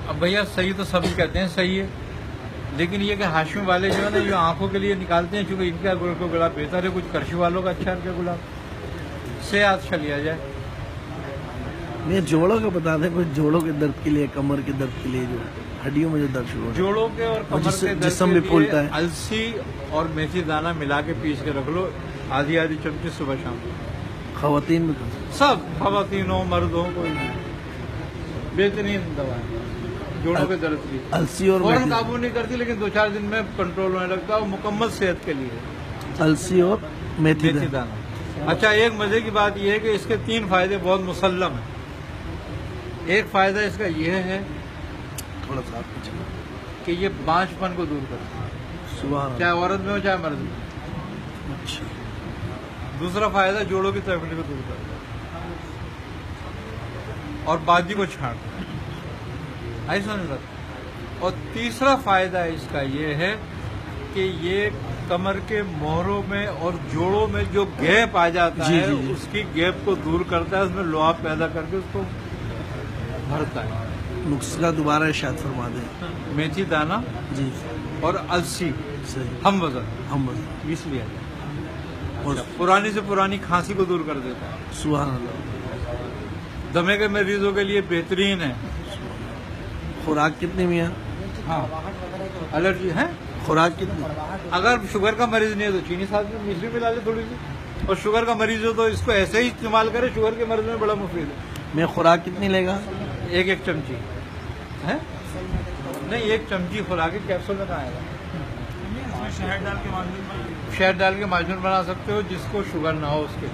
अब भैया सही तो सभी कहते हैं सही है, लेकिन ये कि हाशिम वाले जो है ना, ये आंखों के लिए निकालते हैं, चूंकि इनका गुलाब बेहतर है, कुछ करशी वालों का अच्छा है गुलाब से आज चलिया जाए। ये जोड़ों का बता दें, कुछ जोड़ों के दर्द के लिए, कमर के दर्द के लिए, जो हड्डियों में जो दर्द शुरू हो जोड़ों के और कमर के दर्द जिस्म भी फूलता है, अलसी और मेथी दाना मिला के पीस के रख लो, आधी आधी चमची सुबह शाम। खवातीन में सब खवातीनों मर्दों को बेहतरीन दवा है जोड़ों के दर्द की। अलसी और फौरन काबू नहीं करती, लेकिन 2-4 दिन में कंट्रोल होने लगता है, और मुकम्मल सेहत के लिए अलसी और मेथी दाना। अच्छा, एक मजे की बात यह है कि इसके 3 फायदे बहुत मुसल्लम है। एक फायदा इसका यह है, थोड़ा सा कि ये बांझपन को दूर करता है, सुबह चाहे औरत में हो चाहे मर्द में। अच्छा। दूसरा फायदा जोड़ों की तकलीफ को दूर करता है और बाजी को छाड़ता है, ऐसा नहीं लगता। और तीसरा फायदा इसका ये है कि ये कमर के मोहरों में और जोड़ों में जो गैप आ जाता है, उसकी गैप को दूर करता है, उसमें लुआब पैदा करके उसको भरता है। नुस्खा दोबारा इरशाद फरमा दें। मेथी दाना जी और अलसी, सही, हम वजन इसलिए और पुरानी से पुरानी खांसी को दूर कर देता है। सुभान अल्लाह। दमे के मरीजों के लिए बेहतरीन है। खुराक कितनी मियाँ? हाँ, एलर्जी है। खुराक कितनी? अगर शुगर का मरीज नहीं है तो चीनी साथ में मिश्री मिला ले थोड़ी सी, और शुगर का मरीज हो तो इसको ऐसे ही इस्तेमाल करे, शुगर के मरीज में बड़ा मुफीद है। मैं खुराक कितनी लेगा? एक चमची है, नहीं 1 चमची खुराक के कैप्सूल में खाएगा। शहद डाल के माजून बना सकते हो, जिसको शुगर ना हो उसके।